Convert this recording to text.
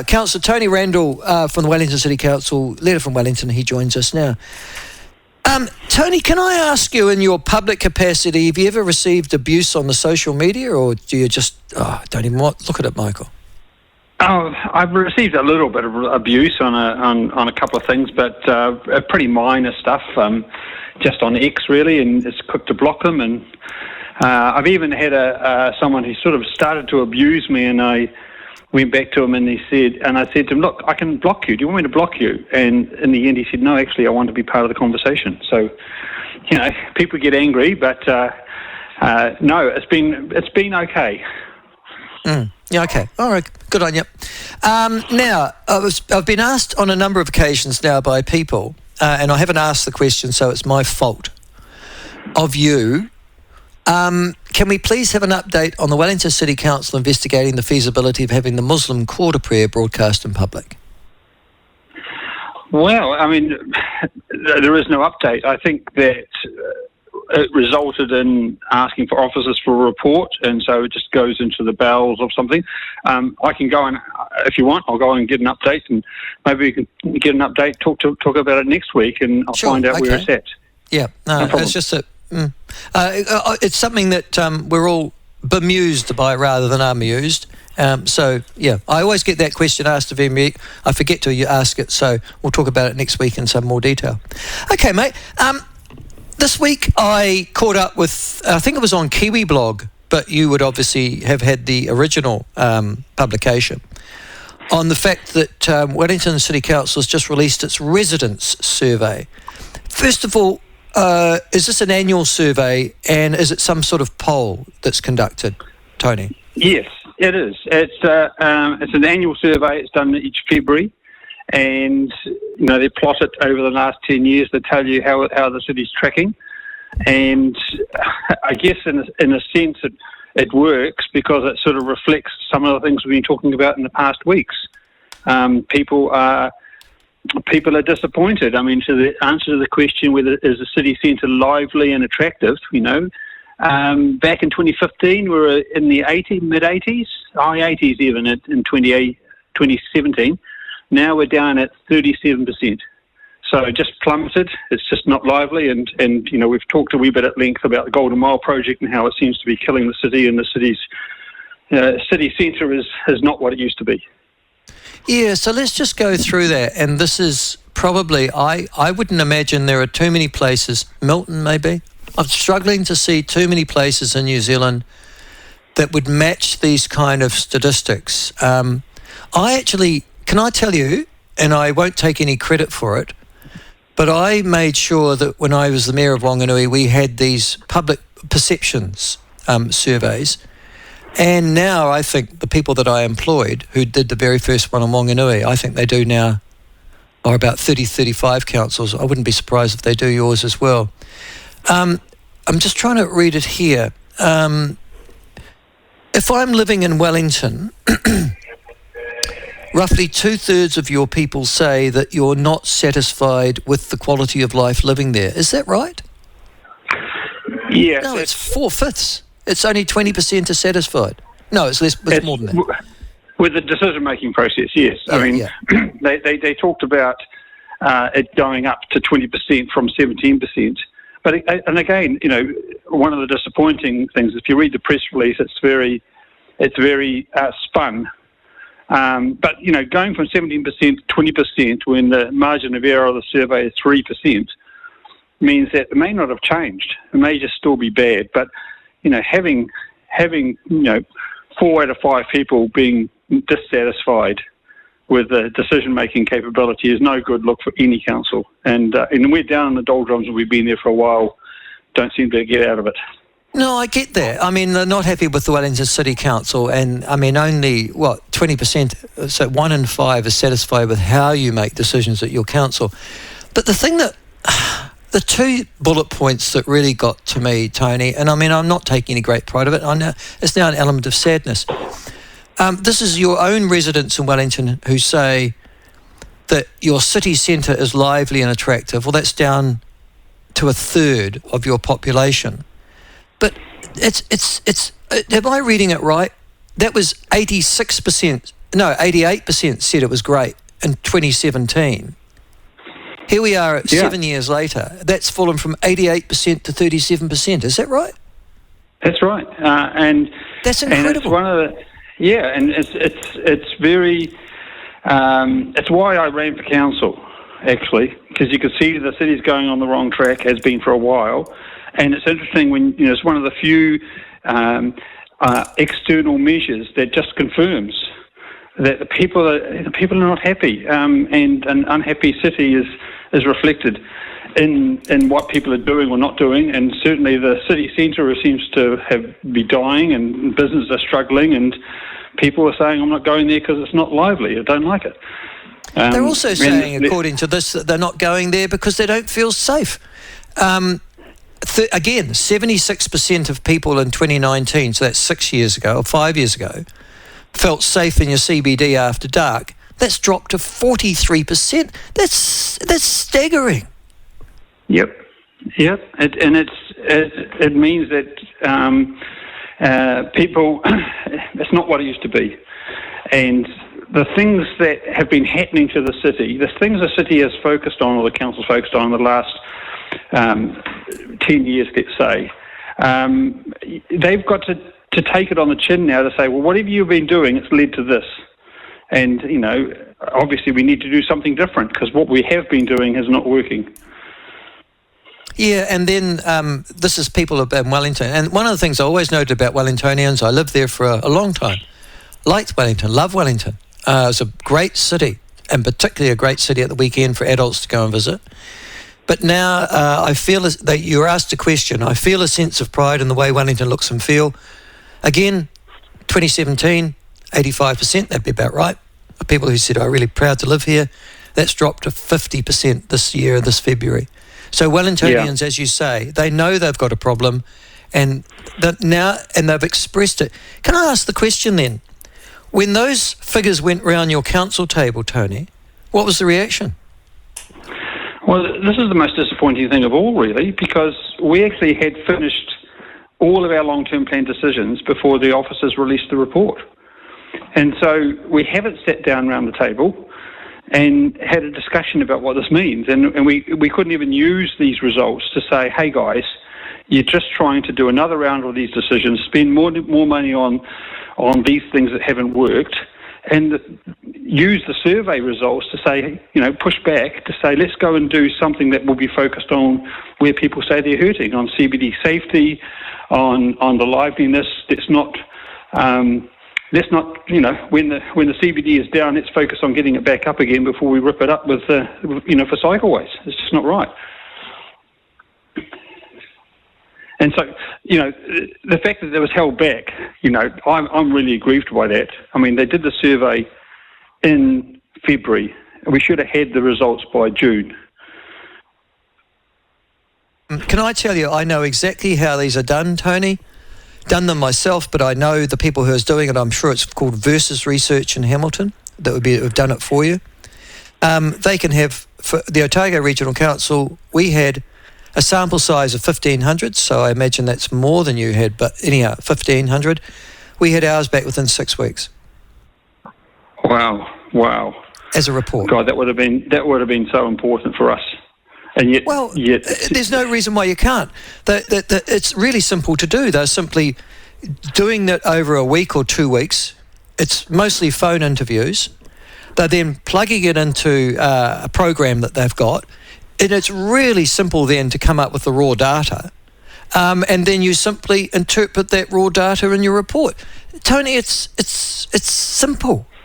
Councillor Tony Randle from the Wellington City Council, leader from Wellington, he joins us now. Tony, can I ask you, in your public capacity, have you ever received abuse on the social media, or do you just, don't even look at it, Michael? Oh, I've received a little bit of abuse on a couple of things, but pretty minor stuff, just on X really, and it's quick to block them. And I've even had someone who sort of started to abuse me, and I went back to him and I said to him, look, I can block you. Do you want me to block you? And in the end he said, no, actually I want to be part of the conversation. So, people get angry, but no, it's been okay. Yeah, okay. All right, good on you. Now, I've been asked on a number of occasions now by people, and I haven't asked the question, so it's my fault, of you. Can we please have an update on the Wellington City Council investigating the feasibility of having the Muslim quarter prayer broadcast in public? Well, I mean, there is no update. I think that it resulted in asking for officers for a report, and so it just goes into the bowels of something. I can go and, if you want, I'll go and get an update, and maybe we can get an update, talk about it next week, and I'll find out where it's at. Yeah, no it's just that it's something that we're all bemused by rather than amused. So, yeah, I always get that question asked of me. I forget to ask it, so we'll talk about it next week in some more detail. Okay, mate. This week I caught up with, I think it was on Kiwi Blog, but you would obviously have had the original publication, on the fact that Wellington City Council has just released its residents survey. First of all, is this an annual survey, and is it some sort of poll that's conducted, Tony? Yes, it is. It's an annual survey. It's done each February, and they plot it over the last 10 years. They tell you how the city's tracking, and I guess in a sense it works because it sort of reflects some of the things we've been talking about in the past weeks. People are disappointed. I mean, to the answer to the question whether is the city centre lively and attractive, back in 2015 we were in the mid-80s, high 80s even in 2017. Now we're down at 37%. So it just plummeted. It's just not lively, and we've talked a wee bit at length about the Golden Mile project and how it seems to be killing the city, and the city's city centre is not what it used to be. Yeah, so let's just go through that. And this is probably, I wouldn't imagine there are too many places, Milton maybe. I'm struggling to see too many places in New Zealand that would match these kind of statistics. Can I tell you, and I won't take any credit for it, but I made sure that when I was the Mayor of Whanganui, we had these public perceptions surveys. And now I think the people that I employed who did the very first one on Whanganui, I think they do now, are about 30, 35 councils. I wouldn't be surprised if they do yours as well. I'm just trying to read it here. If I'm living in Wellington, roughly 2/3 of your people say that you're not satisfied with the quality of life living there. Is that right? Yeah. No, it's 4/5. It's only 20% are satisfied. No, it's less. It's more than that. With the decision-making process, yes. Yeah, I mean, they talked about it going up to 20% from 17%. But and again, one of the disappointing things, if you read the press release, it's very spun. But going from 17% to 20% when the margin of error of the survey is 3% means that it may not have changed. It may just still be bad. But having 4 out of 5 people being dissatisfied with the decision-making capability is no good look for any council. And we're down in the doldrums, and we've been there for a while. Don't seem to get out of it. No, I get that. I mean, they're not happy with the Wellington City Council, and I mean, only 20%, so 1 in 5 is satisfied with how you make decisions at your council. But the thing that, the 2 bullet points that really got to me, Tony, and I mean, I'm not taking any great pride of it. I know it's now an element of sadness. This is your own residents in Wellington who say that your city centre is lively and attractive. Well, that's down to 1/3 of your population. But it's am I reading it right? That was 86% no, 88% said it was great in 2017. Here we are 7 years later. That's fallen from 88% to 37%. Is that right? That's right. And that's incredible. And it's one of the, and it's very. It's why I ran for council, actually, because you could see the city's going on the wrong track, has been for a while, and it's interesting when it's one of the few external measures that just confirms that the people are not happy, and an unhappy city is reflected in what people are doing or not doing, and certainly the city centre seems to be dying, and businesses are struggling, and people are saying, I'm not going there because it's not lively, I don't like it. They're also saying, according to this, that they're not going there because they don't feel safe. Again, 76% of people in 2019, so that's 6 years ago or 5 years ago, felt safe in your CBD after dark. That's dropped to 43%. That's staggering. Yep. It means that people, it's not what it used to be. And the things that have been happening to the city, the things the city has focused on, or the council's focused on in the last 10 years, let's say, they've got to take it on the chin now to say, well, whatever you've been doing, it's led to this. And, obviously we need to do something different because what we have been doing is not working. Yeah, and then this is people about Wellington. And one of the things I always noted about Wellingtonians, I lived there for a long time, liked Wellington, love Wellington. It was a great city, and particularly a great city at the weekend for adults to go and visit. But now I feel that you're asked a question. I feel a sense of pride in the way Wellington looks and feel. Again, 2017, 85%, that'd be about right. People who said, I'm really proud to live here. That's dropped to 50% this year, this February. So Wellingtonians, as you say, they know they've got a problem, and they've expressed it. Can I ask the question then? When those figures went round your council table, Tony, what was the reaction? Well, this is the most disappointing thing of all, really, because we actually had finished all of our long-term plan decisions before the officers released the report. And so we haven't sat down around the table and had a discussion about what this means. And we couldn't even use these results to say, hey, guys, you're just trying to do another round of these decisions, spend more money on these things that haven't worked, and use the survey results to say, push back to say, let's go and do something that will be focused on where people say they're hurting, on CBD safety, on the liveliness. Let's not, when the CBD is down, let's focus on getting it back up again before we rip it up with, for cycleways. It's just not right. And so, the fact that it was held back, I'm really aggrieved by that. I mean, they did the survey in February. We should have had the results by June. Can I tell you, I know exactly how these are done, Tony. Done them myself, but I know the people who are doing it. I'm sure it's called Versus Research in Hamilton. That would have done it for you. They can have, for the Otago Regional Council, we had a sample size of 1,500, so I imagine that's more than you had, but anyhow, 1,500. We had ours back within 6 weeks. Wow. As a report. God, that would have been so important for us. And yet, there's no reason why you can't. It's really simple to do. They're simply doing that over a week or 2 weeks. It's mostly phone interviews. They're then plugging it into a program that they've got. And it's really simple then to come up with the raw data. And then you simply interpret that raw data in your report. Tony, it's simple.